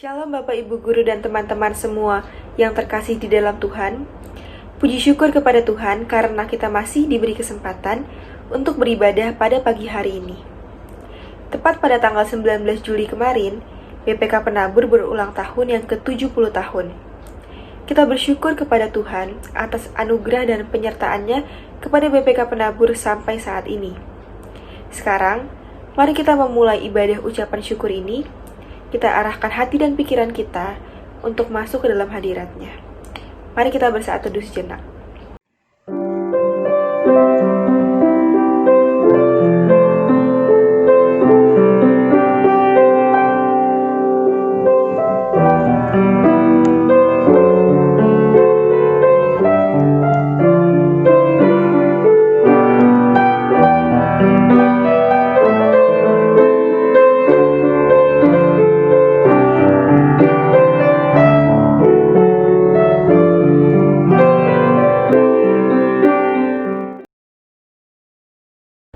Shalom Bapak Ibu Guru dan teman-teman semua yang terkasih di dalam Tuhan. Puji syukur kepada Tuhan karena kita masih diberi kesempatan untuk beribadah pada pagi hari ini. Tepat pada tanggal 19 Juli kemarin, BPK Penabur berulang tahun yang ke-70 tahun. Kita bersyukur kepada Tuhan atas anugerah dan penyertaannya kepada BPK Penabur sampai saat ini. Sekarang, mari kita memulai ibadah ucapan syukur ini. Kita arahkan hati dan pikiran kita untuk masuk ke dalam hadirat-Nya. Mari kita bersaat teduh sejenak.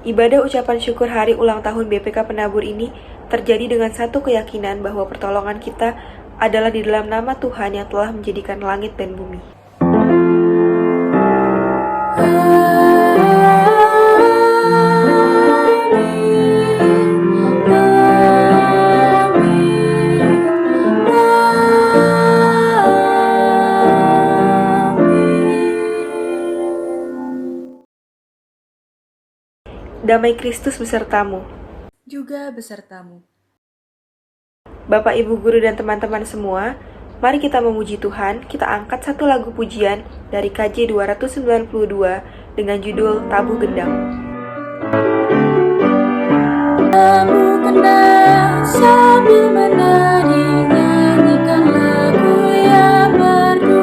Ibadah ucapan syukur hari ulang tahun BPK Penabur ini terjadi dengan satu keyakinan bahwa pertolongan kita adalah di dalam nama Tuhan yang telah menjadikan langit dan bumi. Damai Kristus besertamu. Juga besertamu. Bapak, Ibu, Guru, dan teman-teman semua, mari kita memuji Tuhan. Kita angkat satu lagu pujian dari KJ 292 dengan judul Tabuh Gendang. Tabuh gendang sambil menari, nyanyikan lagu yang merdu,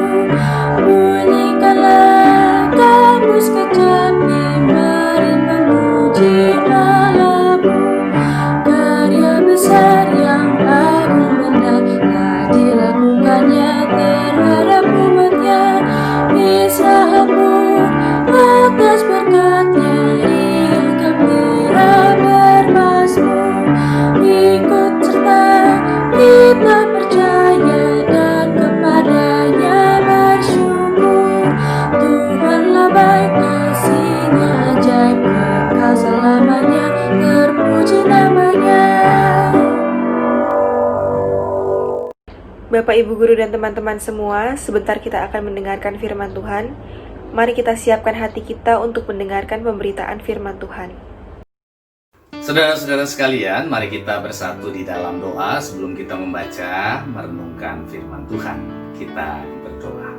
bunyikanlah gambus kecapi, mari memuji Allah-Mu. Karya besar yang agung benar telah dilakukannya terhadap umat-Nya Israel-Mu. Atas berkat-Nya Ia gembira bermasmur, ikut serta kita percaya dan kepada-Nya bersyukur. Tuhanlah baik, kasih-Nya ajaib, kekal selamanya, terpuji nama-Nya. Bapak, Ibu, Guru, dan teman-teman semua, sebentar kita akan mendengarkan firman Tuhan. Mari kita siapkan hati kita untuk mendengarkan pemberitaan firman Tuhan. Saudara-saudara sekalian, mari kita bersatu di dalam doa sebelum kita membaca, merenungkan firman Tuhan. Kita berdoa.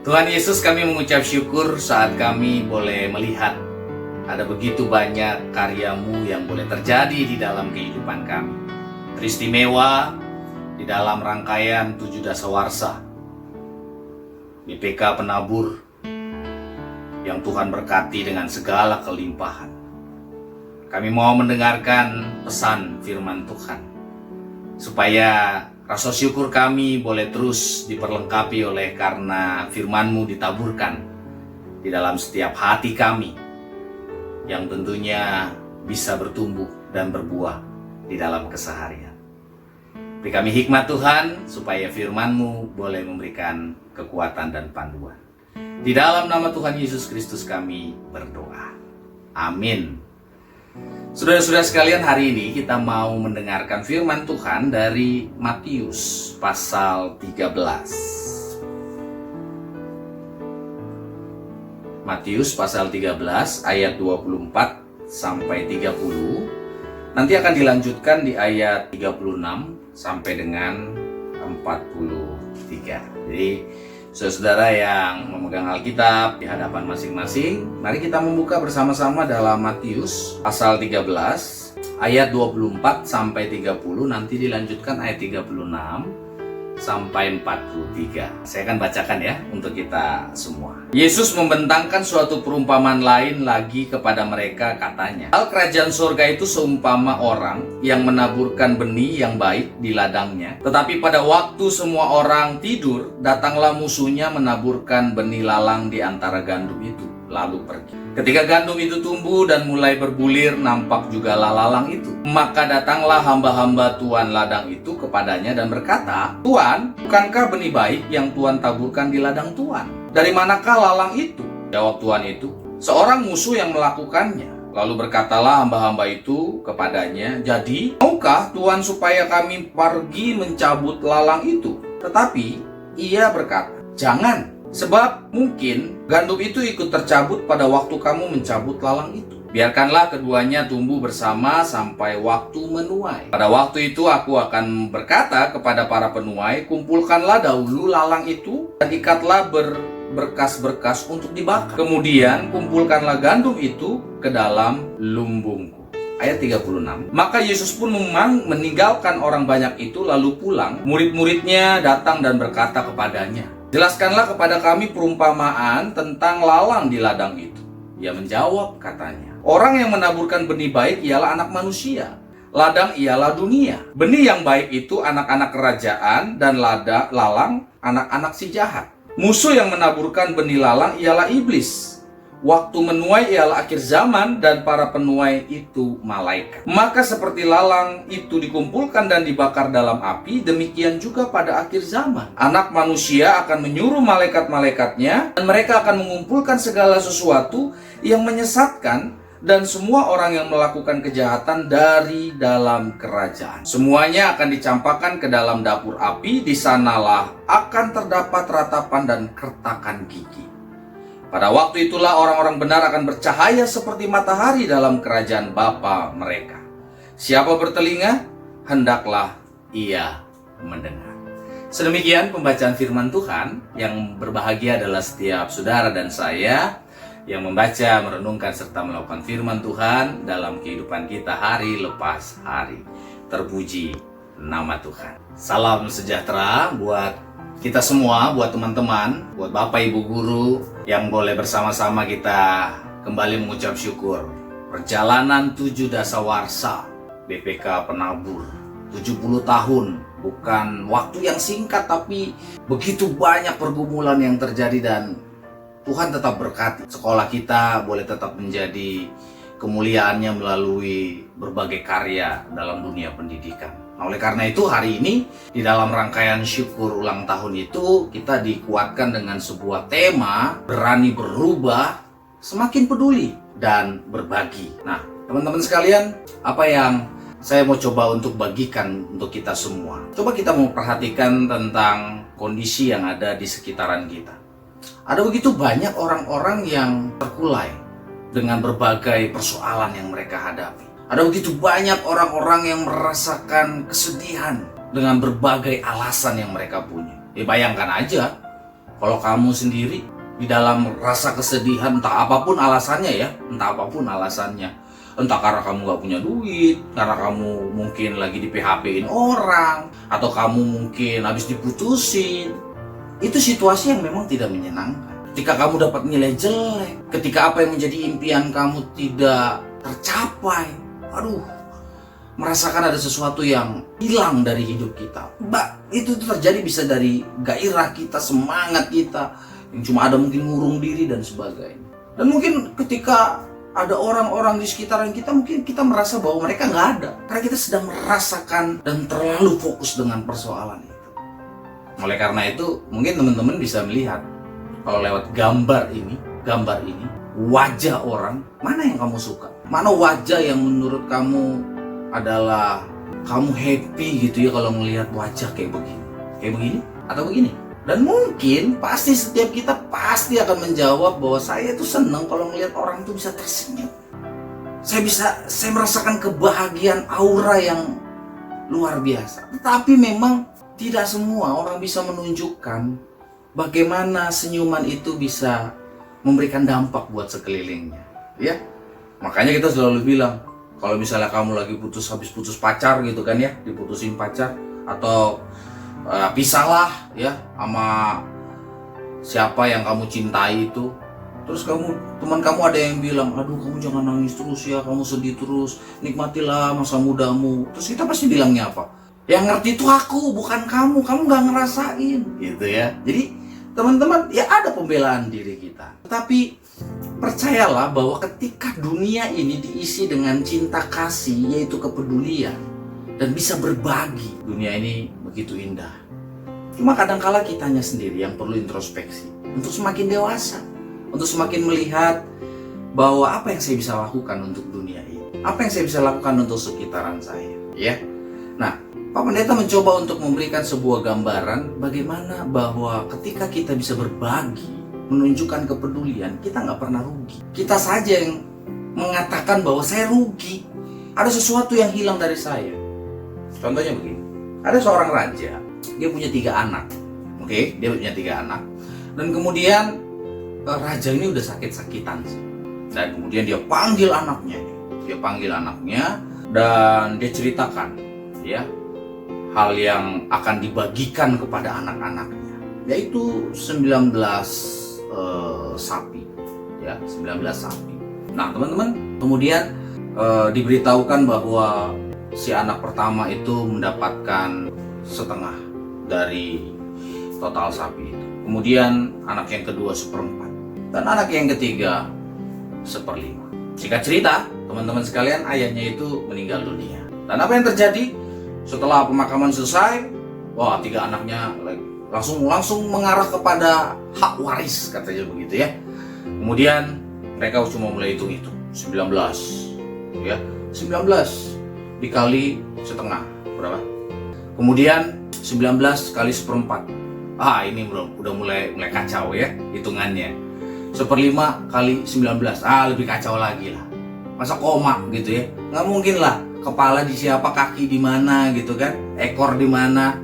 Tuhan Yesus, kami mengucap syukur saat kami boleh melihat ada begitu banyak karya-Mu yang boleh terjadi di dalam kehidupan kami. Teristimewa di dalam rangkaian 7 dasawarsa BPK Penabur yang Tuhan berkati dengan segala kelimpahan. Kami mau mendengarkan pesan firman Tuhan, supaya rasa syukur kami boleh terus diperlengkapi oleh karena firman-Mu ditaburkan di dalam setiap hati kami, yang tentunya bisa bertumbuh dan berbuah di dalam keseharian. Beri kami hikmat Tuhan, supaya firman-Mu boleh memberikan kekuatan dan panduan. Di dalam nama Tuhan Yesus Kristus kami berdoa. Amin. Saudara-saudara sekalian, hari ini kita mau mendengarkan firman Tuhan dari Matius pasal 13. Matius pasal 13 ayat 24 sampai 30. Nanti akan dilanjutkan di ayat 36 sampai dengan 43. Jadi saudara yang memegang Alkitab di hadapan masing-masing, mari kita membuka bersama-sama dalam Matius pasal 13 ayat 24 sampai 30, nanti dilanjutkan ayat 36 sampai 43. Saya akan bacakan ya untuk kita semua. Yesus membentangkan suatu perumpamaan lain lagi kepada mereka, katanya, hal kerajaan surga itu seumpama orang yang menaburkan benih yang baik di ladangnya. Tetapi pada waktu semua orang tidur, datanglah musuhnya menaburkan benih lalang di antara gandum itu. lalu pergi. Ketika gandum itu tumbuh dan mulai berbulir, nampak juga lalang itu. Maka datanglah hamba-hamba Tuan ladang itu kepadanya dan berkata, "Tuan, bukankah benih baik yang Tuan taburkan di ladang Tuan? Dari manakah lalang itu?" Jawab Tuan itu, "Seorang musuh yang melakukannya." Lalu berkatalah hamba-hamba itu kepadanya, "Jadi, maukah Tuan supaya kami pergi mencabut lalang itu?" Tetapi ia berkata, "Jangan. Sebab mungkin gandum itu ikut tercabut pada waktu kamu mencabut lalang itu. Biarkanlah keduanya tumbuh bersama sampai waktu menuai. Pada waktu itu aku akan berkata kepada para penuai, kumpulkanlah dahulu lalang itu dan ikatlah berkas-berkas untuk dibakar. Kemudian kumpulkanlah gandum itu ke dalam lumbungku." Ayat 36. Maka Yesus pun memang meninggalkan orang banyak itu lalu pulang. Murid-muridnya datang dan berkata kepadanya, "Jelaskanlah kepada kami perumpamaan tentang lalang di ladang itu." Ia menjawab katanya, "Orang yang menaburkan benih baik ialah anak manusia. Ladang ialah dunia. Benih yang baik itu anak-anak kerajaan dan lalang anak-anak si jahat. Musuh yang menaburkan benih lalang ialah iblis. Waktu menuai ialah akhir zaman dan para penuai itu malaikat. Maka seperti lalang itu dikumpulkan dan dibakar dalam api, demikian juga pada akhir zaman. Anak manusia akan menyuruh malaikat-malaikatnya dan mereka akan mengumpulkan segala sesuatu yang menyesatkan dan semua orang yang melakukan kejahatan dari dalam kerajaan. Semuanya akan dicampakkan ke dalam dapur api, di sanalah akan terdapat ratapan dan kertakan gigi. Pada waktu itulah orang-orang benar akan bercahaya seperti matahari dalam kerajaan Bapa mereka. Siapa bertelinga, hendaklah ia mendengar. Sedemikian pembacaan firman Tuhan. Yang berbahagia adalah setiap saudara dan saya yang membaca, merenungkan, serta melakukan firman Tuhan dalam kehidupan kita hari lepas hari. Terpuji nama Tuhan. Salam sejahtera buat kita semua, buat teman-teman, buat Bapak Ibu Guru yang boleh bersama-sama kita kembali mengucap syukur. Perjalanan 7 dasawarsa BPK Penabur, 70 tahun, bukan waktu yang singkat tapi begitu banyak pergumulan yang terjadi dan Tuhan tetap berkati. Sekolah kita boleh tetap menjadi kemuliaannya melalui berbagai karya dalam dunia pendidikan. Nah, oleh karena itu hari ini di dalam rangkaian syukur ulang tahun itu kita dikuatkan dengan sebuah tema berani berubah, semakin peduli dan berbagi. Nah, teman-teman sekalian, apa yang saya mau coba untuk bagikan untuk kita semua. Coba kita mau perhatikan tentang kondisi yang ada di sekitaran kita. Ada begitu banyak orang-orang yang terkulai dengan berbagai persoalan yang mereka hadapi. Ada begitu banyak orang-orang yang merasakan kesedihan dengan berbagai alasan yang mereka punya. Bayangkan aja, kalau kamu sendiri di dalam rasa kesedihan, entah apapun alasannya ya, entah karena kamu gak punya duit, karena kamu mungkin lagi di PHP-in orang, atau kamu mungkin habis diputusin. Itu situasi yang memang tidak menyenangkan. Ketika kamu dapat nilai jelek, ketika apa yang menjadi impian kamu tidak tercapai, merasakan ada sesuatu yang hilang dari hidup kita. Itu terjadi bisa dari gairah kita, semangat kita, yang cuma ada mungkin ngurung diri dan sebagainya. Dan mungkin ketika ada orang-orang di sekitaran kita, mungkin kita merasa bahwa mereka nggak ada. Karena kita sedang merasakan dan terlalu fokus dengan persoalan itu. Oleh karena itu, mungkin teman-teman bisa melihat, kalau lewat gambar ini, wajah orang, mana yang kamu suka? Mana wajah yang menurut kamu adalah kamu happy gitu ya kalau melihat wajah kayak begini? Kayak begini? Atau begini? Dan mungkin pasti setiap kita pasti akan menjawab bahwa saya itu senang kalau melihat orang itu bisa tersenyum. Saya merasakan kebahagiaan aura yang luar biasa. Tetapi memang tidak semua orang bisa menunjukkan bagaimana senyuman itu bisa memberikan dampak buat sekelilingnya, ya. Makanya kita selalu bilang, kalau misalnya kamu lagi habis putus pacar gitu kan ya, diputusin pacar atau pisahlah ya sama siapa yang kamu cintai itu, terus teman kamu ada yang bilang, aduh kamu jangan nangis terus ya, kamu sedih terus, nikmatilah masa mudamu. Terus kita pasti bilangnya apa? Yang ngerti itu aku, bukan kamu nggak ngerasain gitu ya. Jadi teman-teman, ya ada pembelaan diri kita, tetapi percayalah bahwa ketika dunia ini diisi dengan cinta kasih, yaitu kepedulian, dan bisa berbagi, dunia ini begitu indah. Cuma kadangkala kitanya sendiri yang perlu introspeksi untuk semakin dewasa, untuk semakin melihat bahwa apa yang saya bisa lakukan untuk dunia ini, apa yang saya bisa lakukan untuk sekitaran saya, ya. Nah, Pak Pendeta mencoba untuk memberikan sebuah gambaran bagaimana bahwa ketika kita bisa berbagi, menunjukkan kepedulian, kita nggak pernah rugi. Kita saja yang mengatakan bahwa saya rugi, ada sesuatu yang hilang dari saya. Contohnya begini, ada seorang raja, dia punya 3 anak, oke? Dia punya 3 anak, dan kemudian raja ini udah sakit-sakitan sih. Dan kemudian dia panggil anaknya, dan dia ceritakan, ya, hal yang akan dibagikan kepada anak-anaknya, yaitu 19 sapi, ya, 19 sapi. Nah, teman-teman, kemudian diberitahukan bahwa si anak pertama itu mendapatkan setengah dari total sapi itu. Kemudian anak yang kedua 1/4, dan anak yang ketiga 1/5. Singkat cerita, teman-teman sekalian, ayahnya itu meninggal dunia. Dan apa yang terjadi? Setelah pemakaman selesai, wah, 3 anaknya langsung mengarah kepada hak waris, katanya begitu, ya. Kemudian mereka cuma mulai hitung-hitung, 19, ya, 19 dikali setengah berapa? Kemudian 19 kali 1/4. Ini udah mulai kacau, ya, hitungannya. 1/5 kali 19, lebih kacau lagi lah. Masa koma gitu, ya? Nggak mungkin lah, kepala di siapa, kaki di mana gitu kan, ekor di mana.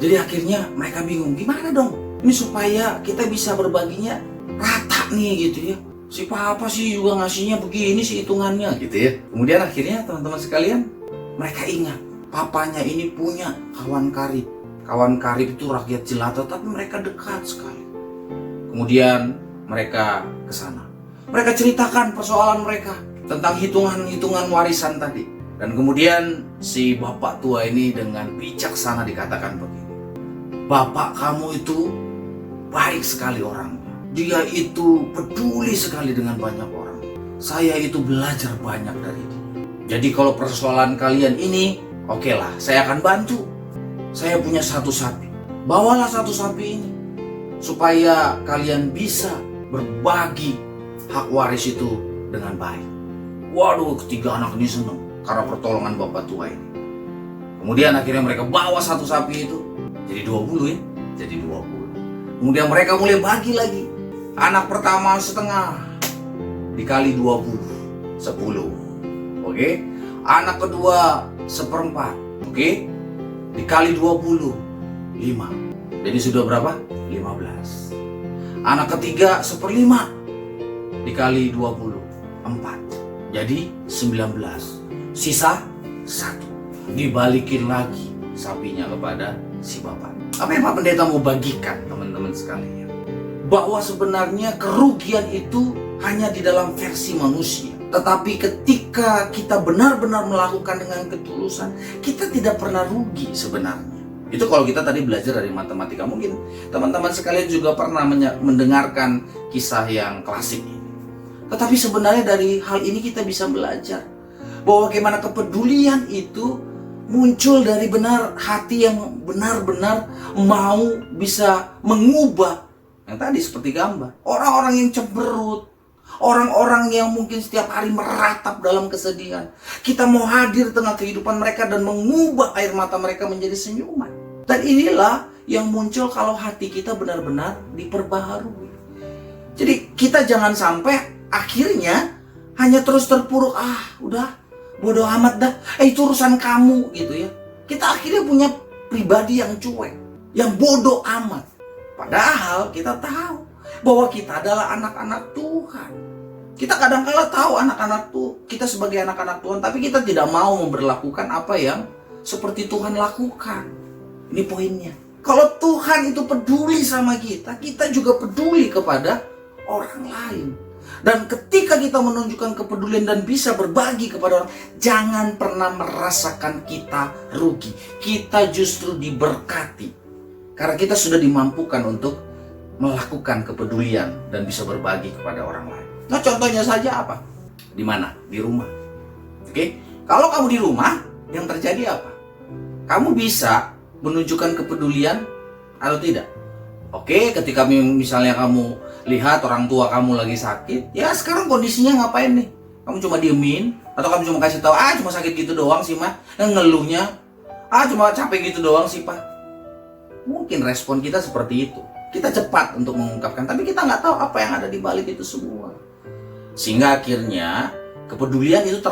Jadi akhirnya mereka bingung, gimana dong ini supaya kita bisa berbaginya rata nih gitu, ya. Si papa sih juga ngasihnya begini sih hitungannya gitu, ya. Kemudian akhirnya teman-teman sekalian, mereka ingat papanya ini punya kawan karib. Kawan karib itu rakyat jelata, tapi mereka dekat sekali. Kemudian mereka ke sana. Mereka ceritakan persoalan mereka tentang hitungan-hitungan warisan tadi. Dan kemudian si bapak tua ini dengan bijaksana dikatakan begini, bapak kamu itu baik sekali orangnya. Dia itu peduli sekali dengan banyak orang. Saya itu belajar banyak dari dia. Jadi kalau persoalan kalian ini, oke lah, saya akan bantu. Saya punya 1 sapi. Bawalah 1 sapi ini supaya kalian bisa berbagi hak waris itu dengan baik. Waduh, ketiga anak ini senang karena pertolongan bapak tua ini. Kemudian akhirnya mereka bawa 1 sapi itu jadi 20, ya, jadi 20. Kemudian mereka mulai bagi lagi. Anak pertama setengah dikali 20, 10, oke. Anak kedua 1/4, oke, dikali 20, 5. Jadi sudah berapa? 15. Anak ketiga 1/5 dikali 20, 4. Jadi 19. Sisa 1. Dibalikin lagi sapinya kepada si bapak. Apa yang Pak Pendeta mau bagikan, teman-teman sekalian? Bahwa sebenarnya kerugian itu hanya di dalam versi manusia. Tetapi ketika kita benar-benar melakukan dengan ketulusan, kita tidak pernah rugi sebenarnya. Itu kalau kita tadi belajar dari matematika. Mungkin teman-teman sekalian juga pernah mendengarkan kisah yang klasik ini. Tetapi sebenarnya dari hal ini kita bisa belajar bahwa bagaimana kepedulian itu muncul dari hati yang benar-benar mau bisa mengubah. Yang tadi seperti gambar, orang-orang yang cemberut, orang-orang yang mungkin setiap hari meratap dalam kesedihan, kita mau hadir tengah kehidupan mereka dan mengubah air mata mereka menjadi senyuman. Dan inilah yang muncul kalau hati kita benar-benar diperbaharui. Jadi kita jangan sampai akhirnya hanya terus terpuruk, udah bodoh amat dah, itu urusan kamu gitu, ya. Kita akhirnya punya pribadi yang cuek, yang bodoh amat. Padahal kita tahu bahwa kita adalah anak-anak Tuhan. Kita kadang-kala tahu kita sebagai anak-anak Tuhan, tapi kita tidak mau memberlakukan apa yang seperti Tuhan lakukan. Ini poinnya. Kalau Tuhan itu peduli sama kita, kita juga peduli kepada orang lain. Dan ketika kita menunjukkan kepedulian dan bisa berbagi kepada orang, jangan pernah merasakan kita rugi. Kita justru diberkati. Karena kita sudah dimampukan untuk melakukan kepedulian dan bisa berbagi kepada orang lain. Nah, contohnya saja apa? Di mana? Di rumah. Oke? Kalau kamu di rumah, yang terjadi apa? Kamu bisa menunjukkan kepedulian atau tidak? Oke, ketika misalnya kamu lihat orang tua kamu lagi sakit, ya sekarang kondisinya ngapain nih? Kamu cuma diemin, atau kamu cuma kasih tahu, cuma sakit gitu doang sih mah, yang ngeluhnya, cuma capek gitu doang sih pak. Mungkin respon kita seperti itu. Kita cepat untuk mengungkapkan, tapi kita nggak tahu apa yang ada di balik itu semua. Sehingga akhirnya kepedulian itu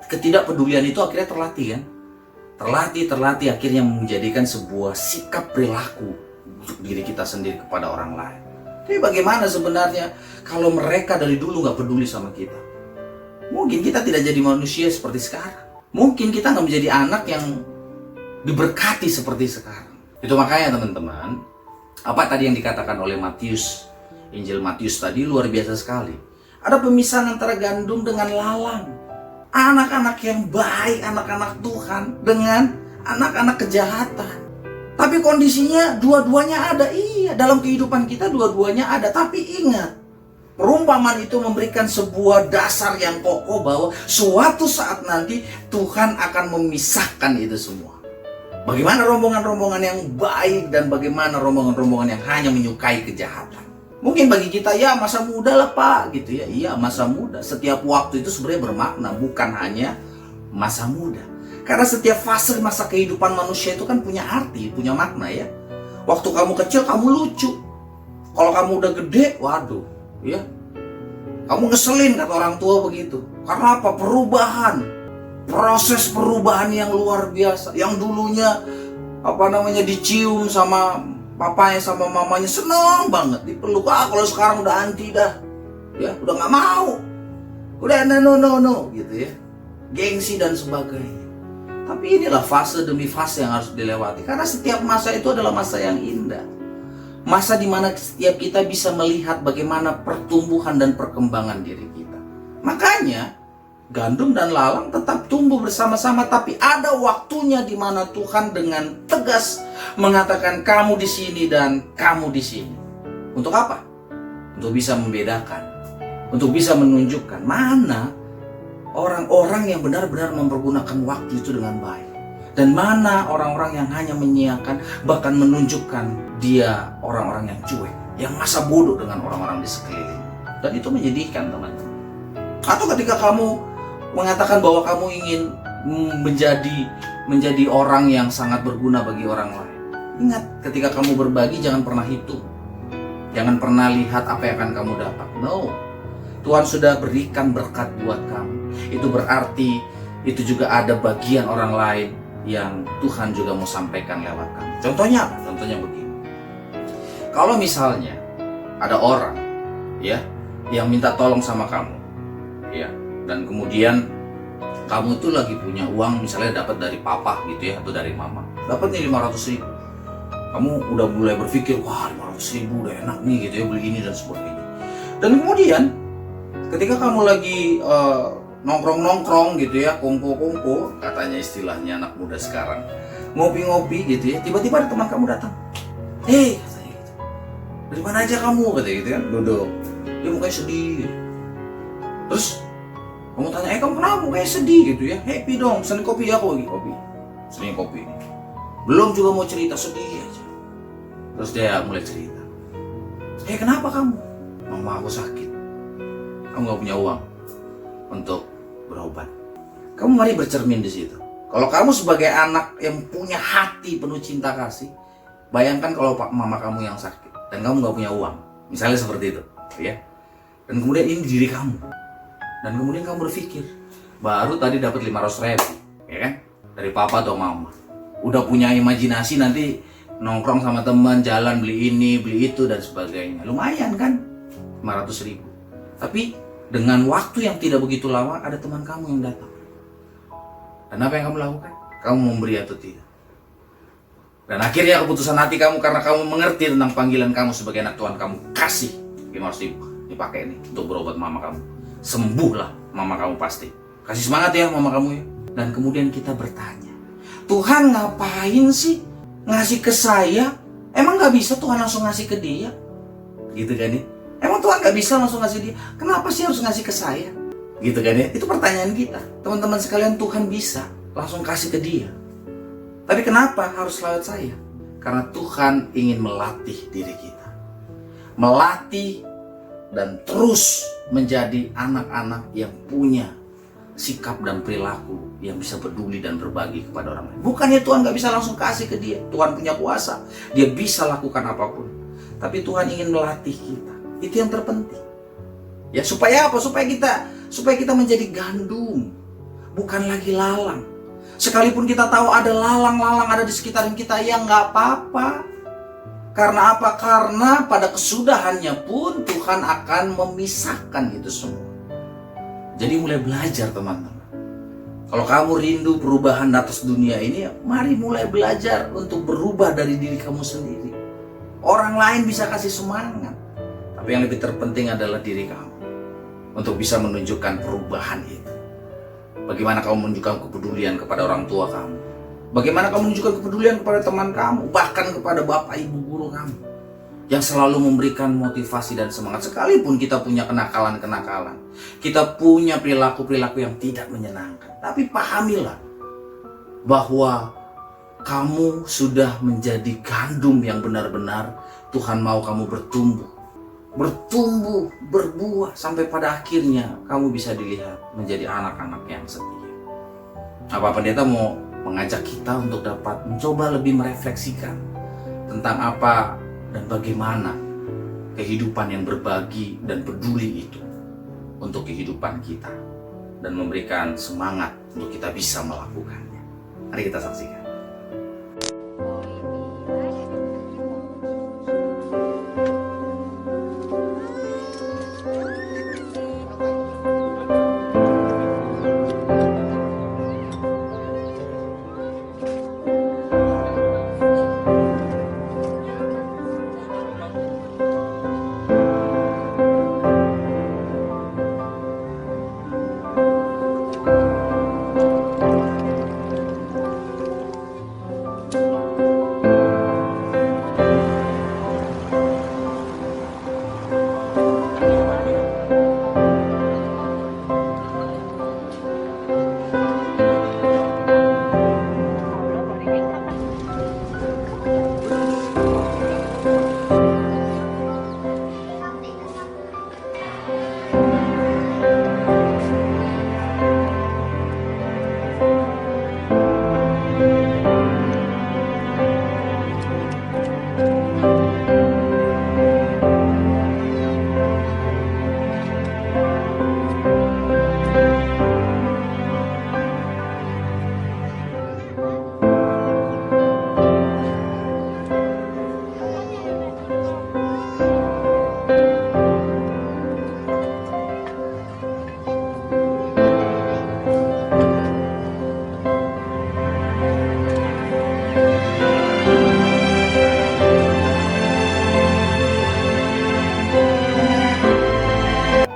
ketidakpedulian itu akhirnya terlatih kan? Terlatih akhirnya menjadikan sebuah sikap perilaku untuk diri kita sendiri kepada orang lain. Tapi bagaimana sebenarnya kalau mereka dari dulu nggak peduli sama kita? Mungkin kita tidak jadi manusia seperti sekarang. Mungkin kita nggak menjadi anak yang diberkati seperti sekarang. Itu makanya teman-teman, apa tadi yang dikatakan oleh Matius, Injil Matius tadi luar biasa sekali. Ada pemisahan antara gandum dengan lalang. Anak-anak yang baik, anak-anak Tuhan dengan anak-anak kejahatan. Tapi kondisinya dua-duanya ada. Iya, dalam kehidupan kita dua-duanya ada. Tapi ingat, perumpamaan itu memberikan sebuah dasar yang kokoh bahwa suatu saat nanti Tuhan akan memisahkan itu semua. Bagaimana rombongan-rombongan yang baik dan bagaimana rombongan-rombongan yang hanya menyukai kejahatan. Mungkin bagi kita ya masa muda lah pak gitu ya. Iya masa muda. Setiap waktu itu sebenarnya bermakna, bukan hanya masa muda. Karena setiap fase masa kehidupan manusia itu kan punya arti, punya makna ya. Waktu kamu kecil kamu lucu. Kalau kamu udah gede, waduh ya. Kamu ngeselin kata orang tua begitu. Karena apa? Perubahan. Proses perubahan yang luar biasa. Yang dulunya dicium sama papanya sama mamanya, seneng banget dipeluk. Kalau sekarang udah anti dah, ya udah nggak mau, udah no gitu ya, gengsi dan sebagainya. Tapi inilah fase demi fase yang harus dilewati, karena setiap masa itu adalah masa yang indah, masa dimana setiap kita bisa melihat bagaimana pertumbuhan dan perkembangan diri kita. Makanya gandum dan lalang tetap tumbuh bersama-sama, tapi ada waktunya di mana Tuhan dengan tegas mengatakan kamu di sini dan kamu di sini. Untuk apa? Untuk bisa membedakan, untuk bisa menunjukkan mana orang-orang yang benar-benar mempergunakan waktu itu dengan baik dan mana orang-orang yang hanya menyiakan, bahkan menunjukkan dia orang-orang yang cuek, yang masa bodoh dengan orang-orang di sekeliling. Dan itu menyedihkan teman-teman. Atau ketika kamu mengatakan bahwa kamu ingin menjadi orang yang sangat berguna bagi orang lain. Ingat, ketika kamu berbagi jangan pernah hitung. Jangan pernah lihat apa yang akan kamu dapat. No. Tuhan sudah berikan berkat buat kamu. Itu berarti itu juga ada bagian orang lain yang Tuhan juga mau sampaikan lewat kamu. Contohnya apa? Contohnya begini. Kalau misalnya ada orang ya yang minta tolong sama kamu. Ya. Dan kemudian kamu tuh lagi punya uang, misalnya dapat dari papa gitu ya, atau dari mama, dapat nih 500.000. Kamu udah mulai berpikir, wah 500.000 udah enak nih gitu ya, beli ini dan sebagainya. Dan kemudian ketika kamu lagi nongkrong gitu ya, kongko katanya istilahnya anak muda sekarang, ngopi gitu ya, tiba-tiba ada teman kamu datang. Hei katanya gitu, dari mana aja kamu katanya gitu kan, duduk, dia mukanya sedih. Terus kamu tanya, kamu kenapa mukanya sedih gitu ya? Happy dong, pesan kopi ya, aku lagi kopi. Sering kopi. Belum juga mau cerita, sedih aja. Terus dia mulai cerita. Kenapa kamu? Mama aku sakit. Kamu gak punya uang untuk berobat. Kamu mari bercermin di situ. Kalau kamu sebagai anak yang punya hati penuh cinta kasih, bayangkan kalau mama kamu yang sakit dan kamu gak punya uang. Misalnya seperti itu, ya. Dan kemudian ini diri kamu. Dan kemudian kamu berpikir, baru tadi dapat 500.000, ya kan? Dari papa atau mama. Udah punya imajinasi nanti nongkrong sama teman, jalan beli ini, beli itu dan sebagainya. Lumayan kan? 500.000. Tapi dengan waktu yang tidak begitu lama ada teman kamu yang datang. Dan apa yang kamu lakukan? Kamu memberi atau tidak? Dan akhirnya keputusan hati kamu karena kamu mengerti tentang panggilan kamu sebagai anak Tuhan, kamu kasih 500.000 dipakai nih untuk berobat mama kamu. Sembuhlah mama kamu pasti. Kasih semangat ya mama kamu ya. Dan kemudian kita bertanya, Tuhan ngapain sih ngasih ke saya? Emang gak bisa Tuhan langsung ngasih ke dia? Gitu kan ya. Emang Tuhan gak bisa langsung ngasih dia? Kenapa sih harus ngasih ke saya? Gitu kan ya? Itu pertanyaan kita. Teman-teman sekalian, Tuhan bisa langsung kasih ke dia. Tapi kenapa harus lewat saya? Karena Tuhan ingin melatih diri kita. Melatih dan terus menjadi anak-anak yang punya sikap dan perilaku yang bisa peduli dan berbagi kepada orang lain. Bukannya Tuhan gak bisa langsung kasih ke dia. Tuhan punya kuasa. Dia bisa lakukan apapun. Tapi Tuhan ingin melatih kita. Itu yang terpenting. Ya, supaya apa? Supaya kita menjadi gandum. Bukan lagi lalang. Sekalipun kita tahu ada lalang-lalang ada di sekitaran kita, ya gak apa-apa. Karena apa? Karena pada kesudahannya pun Tuhan akan memisahkan itu semua. Jadi mulai belajar teman-teman. Kalau kamu rindu perubahan atas dunia ini, mari mulai belajar untuk berubah dari diri kamu sendiri. Orang lain bisa kasih semangat, tapi yang lebih terpenting adalah diri kamu. Untuk bisa menunjukkan perubahan itu. Bagaimana kamu menunjukkan kepedulian kepada orang tua kamu. Bagaimana kamu menunjukkan kepedulian kepada teman kamu, bahkan kepada bapak ibu guru kamu. Yang selalu memberikan motivasi dan semangat. Sekalipun kita punya kenakalan-kenakalan. Kita punya perilaku-perilaku yang tidak menyenangkan. Tapi pahamilah bahwa kamu sudah menjadi gandum yang benar-benar Tuhan mau kamu bertumbuh. Bertumbuh, berbuah. Sampai pada akhirnya kamu bisa dilihat menjadi anak-anak yang setia. Apa pendeta mau mengajak kita untuk dapat mencoba lebih merefleksikan tentang apa dan bagaimana kehidupan yang berbagi dan peduli itu untuk kehidupan kita dan memberikan semangat untuk kita bisa melakukannya. Mari kita saksikan.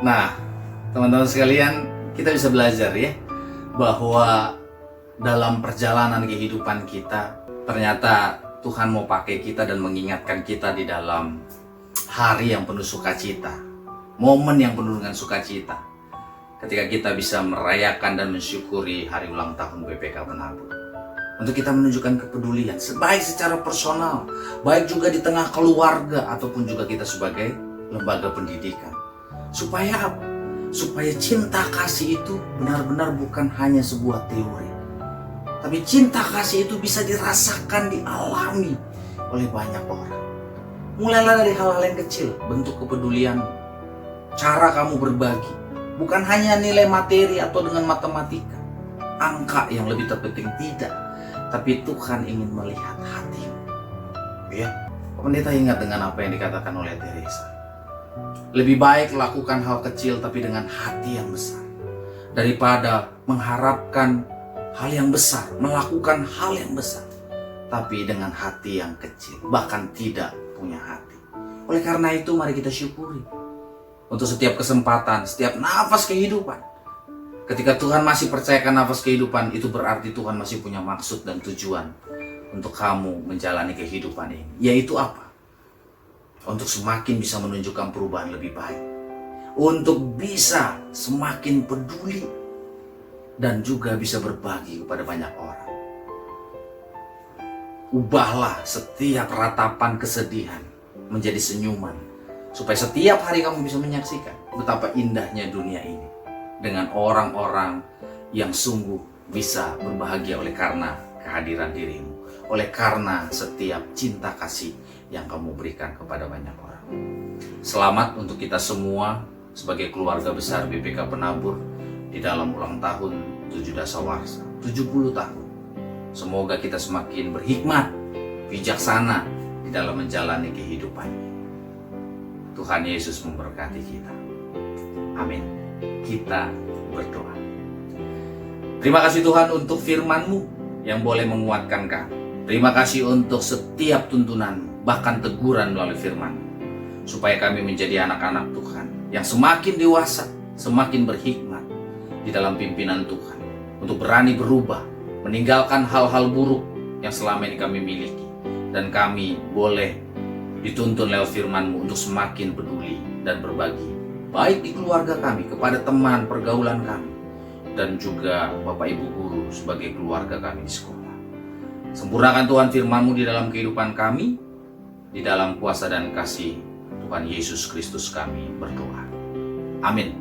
Nah, teman-teman sekalian, kita bisa belajar ya bahwa dalam perjalanan kehidupan kita ternyata Tuhan mau pakai kita dan mengingatkan kita di dalam hari yang penuh sukacita, momen yang penuh dengan sukacita, ketika kita bisa merayakan dan mensyukuri hari ulang tahun BPK Penabur. Untuk kita menunjukkan kepedulian, baik secara personal, baik juga di tengah keluarga, ataupun juga kita sebagai lembaga pendidikan. Supaya apa? Supaya cinta kasih itu benar-benar bukan hanya sebuah teori. Tapi cinta kasih itu bisa dirasakan, dialami oleh banyak orang. Mulailah dari hal-hal yang kecil, bentuk kepedulian, cara kamu berbagi. Bukan hanya nilai materi atau dengan matematika, angka yang lebih terpenting, tidak. Tapi Tuhan ingin melihat hatimu. Ya, pendeta ingat dengan apa yang dikatakan oleh Teresa. Lebih baik lakukan hal kecil tapi dengan hati yang besar, daripada mengharapkan hal yang besar, melakukan hal yang besar, tapi dengan hati yang kecil, bahkan tidak punya hati. Oleh karena itu mari kita syukuri untuk setiap kesempatan, setiap nafas kehidupan. Ketika Tuhan masih percayakan nafas kehidupan, itu berarti Tuhan masih punya maksud dan tujuan untuk kamu menjalani kehidupan ini. Yaitu apa? untuk semakin bisa menunjukkan perubahan lebih baik, untuk bisa semakin peduli dan juga bisa berbagi kepada banyak orang. Ubahlah setiap ratapan kesedihan menjadi senyuman, supaya setiap hari kamu bisa menyaksikan betapa indahnya dunia ini dengan orang-orang yang sungguh bisa berbahagia oleh karena kehadiran dirimu, oleh karena setiap cinta kasih yang kamu berikan kepada banyak orang. Selamat untuk kita semua sebagai keluarga besar BPK Penabur di dalam ulang tahun 7 Dasawarsa, 70 tahun. Semoga kita semakin berhikmat, bijaksana di dalam menjalani kehidupan. Tuhan Yesus memberkati kita. Amin. Kita berdoa. Terima kasih Tuhan untuk firman-Mu yang boleh menguatkan kami. Terima kasih untuk setiap tuntunan, bahkan teguran melalui firman, supaya kami menjadi anak-anak Tuhan yang semakin dewasa, semakin berhikmat di dalam pimpinan Tuhan, untuk berani berubah, meninggalkan hal-hal buruk yang selama ini kami miliki, dan kami boleh dituntun lewat firman-Mu untuk semakin peduli dan berbagi, baik di keluarga kami, kepada teman pergaulan kami, dan juga Bapak Ibu Guru sebagai keluarga kami di sekolah. Sempurnakan Tuhan firman-Mu di dalam kehidupan kami, di dalam kuasa dan kasih Tuhan Yesus Kristus kami berdoa. Amin.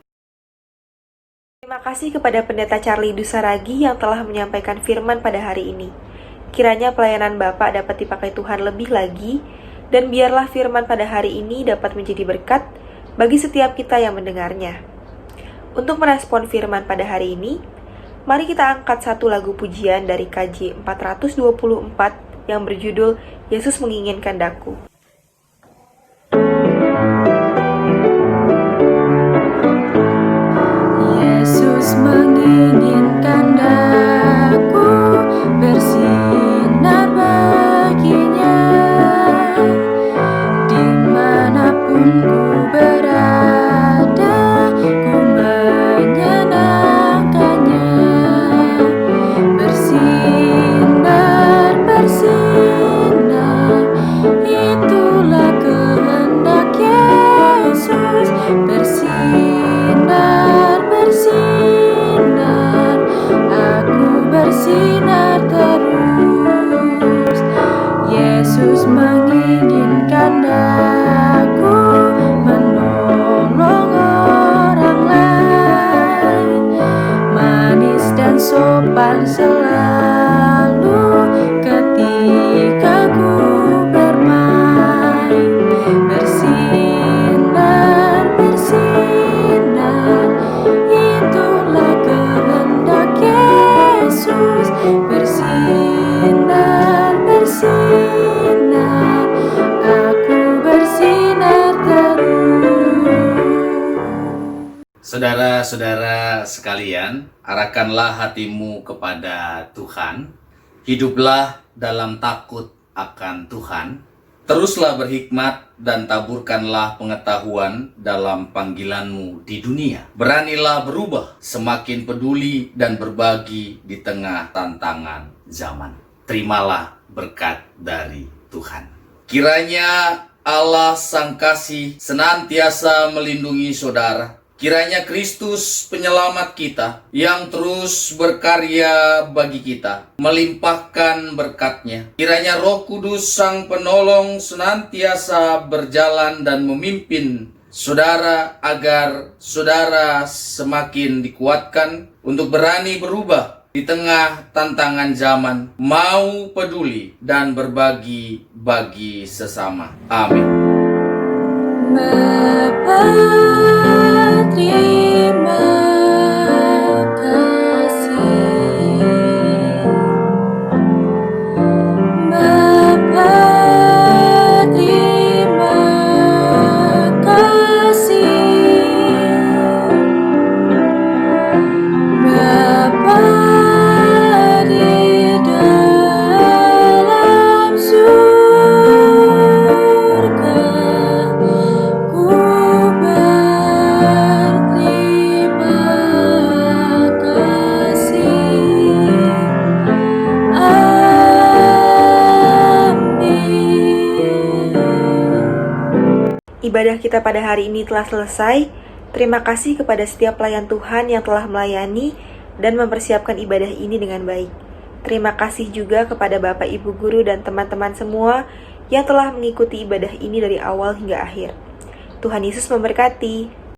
Terima kasih kepada Pendeta Charlie Dusaragi yang telah menyampaikan firman pada hari ini. Kiranya pelayanan Bapak dapat dipakai Tuhan lebih lagi, dan biarlah firman pada hari ini dapat menjadi berkat bagi setiap kita yang mendengarnya. Untuk merespon firman pada hari ini, mari kita angkat satu lagu pujian dari KJ 424 yang berjudul Yesus Menginginkan Daku. Yesus menginginkan daku bersinar baginya, dimanapun ku berada, ku menyenangkannya. Bersinar, bersinar, itulah kehendak Yesus. Bersinar, bersinar, aku bersinar terus. Yesus menginginkan daku menolong orang lain, manis dan sopan selalu ketika ku bermain. Bersinar, bersinar, itulah kehendak Yesus. Bersinar, bersinar, aku bersinar terus. Saudara-saudara sekalian, arahkanlah hatimu kepada Tuhan. Hiduplah dalam takut akan Tuhan. Teruslah berhikmat dan taburkanlah pengetahuan dalam panggilanmu di dunia. Beranilah berubah, semakin peduli dan berbagi di tengah tantangan zaman. Terimalah berkat dari Tuhan. Kiranya Allah Sang Kasih senantiasa melindungi saudara. Kiranya Kristus penyelamat kita yang terus berkarya bagi kita, melimpahkan berkat-Nya. Kiranya Roh Kudus Sang Penolong senantiasa berjalan dan memimpin saudara agar saudara semakin dikuatkan untuk berani berubah di tengah tantangan zaman, mau peduli dan berbagi bagi sesama. Amin. Bapa, terima kasih. Bapa, terima kasih. Bapa di dalam surga, ku berterima ibadah kita pada hari ini telah selesai. Terima kasih kepada setiap pelayan Tuhan yang telah melayani dan mempersiapkan ibadah ini dengan baik. Terima kasih juga kepada Bapak Ibu Guru dan teman-teman semua yang telah mengikuti ibadah ini dari awal hingga akhir. Tuhan Yesus memberkati.